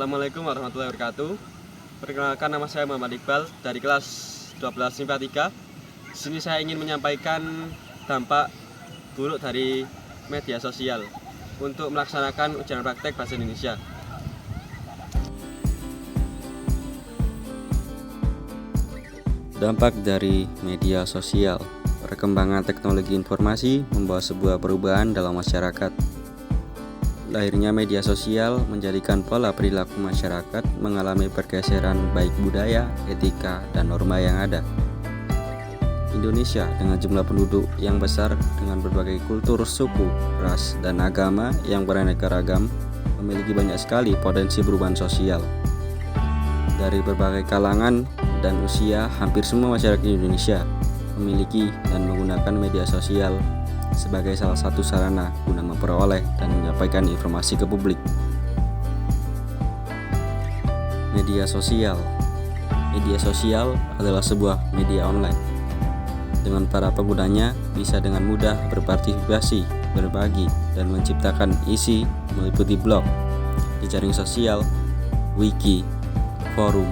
Assalamualaikum warahmatullahi wabarakatuh. Perkenalkan, nama saya Muhammad Iqbal dari kelas 12 MIPA 3. Di sini saya ingin menyampaikan dampak buruk dari media sosial untuk melaksanakan ujian praktek bahasa Indonesia. Dampak dari media sosial. Perkembangan teknologi informasi membawa sebuah perubahan dalam masyarakat. Lahirnya media sosial menjadikan pola perilaku masyarakat mengalami pergeseran baik budaya, etika, dan norma yang ada. Indonesia dengan jumlah penduduk yang besar dengan berbagai kultur, suku, ras, dan agama yang beraneka ragam memiliki banyak sekali potensi perubahan sosial. Dari berbagai kalangan dan usia, hampir semua masyarakat Indonesia memiliki dan menggunakan media sosial sebagai salah satu sarana guna memperoleh dan menyampaikan informasi ke publik. Media sosial. Media sosial adalah sebuah media online. Dengan para penggunanya bisa dengan mudah berpartisipasi, berbagi, dan menciptakan isi meliputi blog, jejaring sosial, wiki, forum,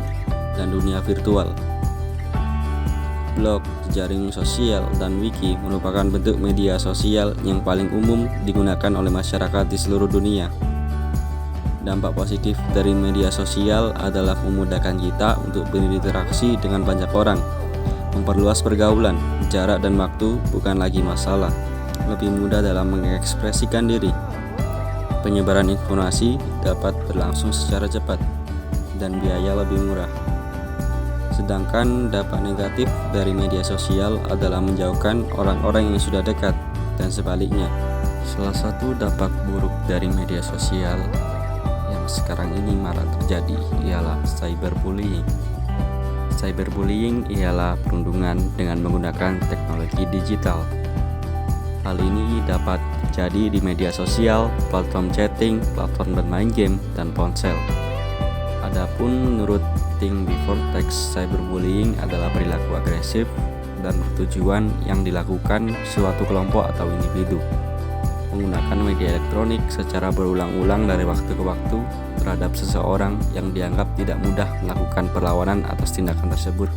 dan dunia virtual. Blog, jejaring sosial, dan wiki merupakan bentuk media sosial yang paling umum digunakan oleh masyarakat di seluruh dunia. Dampak positif dari media sosial adalah memudahkan kita untuk berinteraksi dengan banyak orang, memperluas pergaulan, jarak dan waktu bukan lagi masalah, lebih mudah dalam mengekspresikan diri. Penyebaran informasi dapat berlangsung secara cepat dan biaya lebih murah. Sedangkan dampak negatif dari media sosial adalah menjauhkan orang-orang yang sudah dekat dan sebaliknya. Salah satu dampak buruk dari media sosial yang sekarang ini marak terjadi ialah cyberbullying. Cyberbullying ialah perundungan dengan menggunakan teknologi digital. Hal ini dapat terjadi di media sosial, platform chatting, platform bermain game, dan ponsel. Adapun menurut Think Before Text, cyberbullying adalah perilaku agresif dan bertujuan yang dilakukan suatu kelompok atau individu menggunakan media elektronik secara berulang-ulang dari waktu ke waktu terhadap seseorang yang dianggap tidak mudah melakukan perlawanan atas tindakan tersebut.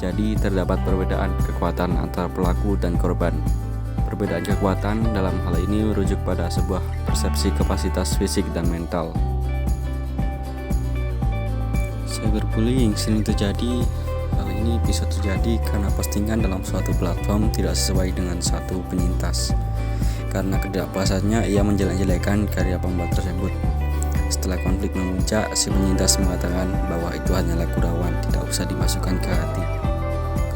Jadi terdapat perbedaan kekuatan antara pelaku dan korban. Perbedaan kekuatan dalam hal ini merujuk pada sebuah persepsi kapasitas fisik dan mental. Cyberbullying sering terjadi. Hal ini bisa terjadi karena postingan dalam suatu platform tidak sesuai dengan satu penyintas. Karena ketidakpuasannya, ia menjelek-jelekan karya pembuat tersebut. Setelah konflik memuncak, si penyintas mengatakan bahwa itu hanyalah gurauan, tidak usah dimasukkan ke hati.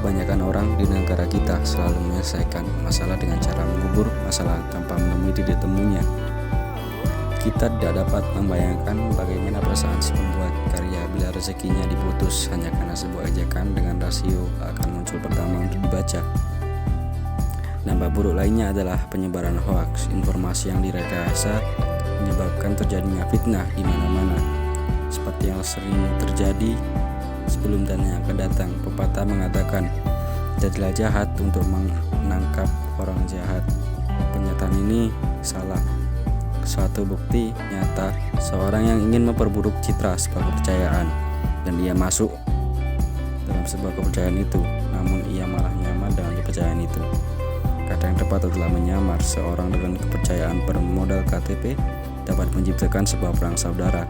Kebanyakan orang di negara kita selalu menyelesaikan masalah dengan cara mengubur masalah tanpa menemui titik temunya. Kita tidak dapat membayangkan bagaimana perasaan si pembuat karya bila rezekinya diputus hanya karena sebuah ejekan dengan rasio akan muncul pertama untuk dibaca. Dampak buruk lainnya adalah penyebaran hoaks. Informasi yang direkayasa menyebabkan terjadinya fitnah di mana-mana. Seperti yang sering terjadi sebelum dan yang akan datang. Pepatah mengatakan, jadilah jahat untuk menangkap orang jahat. Pernyataan ini salah. Suatu bukti nyata seorang yang ingin memperburuk citra sebuah kepercayaan dan ia masuk dalam sebuah kepercayaan itu, namun ia malah nyaman dengan kepercayaan itu. Kata yang tepat adalah menyamar. Seorang dengan kepercayaan bermodal KTP dapat menciptakan sebuah perang saudara,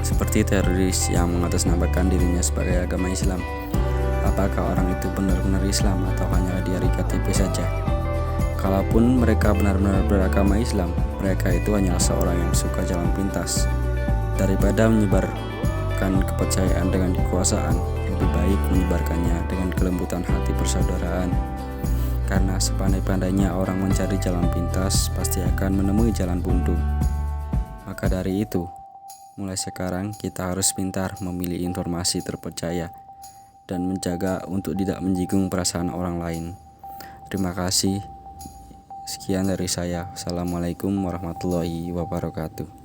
seperti teroris yang mengatasnamakan dirinya sebagai agama Islam. Apakah orang itu benar-benar Islam atau hanyalah dia KTP saja? Kalaupun mereka benar-benar beragama Islam, mereka itu hanyalah seorang yang suka jalan pintas. Daripada menyebarkan kepercayaan dengan kekuasaan, lebih baik menyebarkannya dengan kelembutan hati persaudaraan. Karena sepandai-pandainya orang mencari jalan pintas, pasti akan menemui jalan buntu. Maka dari itu, mulai sekarang kita harus pintar memilih informasi terpercaya dan menjaga untuk tidak menyinggung perasaan orang lain. Terima kasih. Sekian dari saya. Assalamualaikum warahmatullahi wabarakatuh.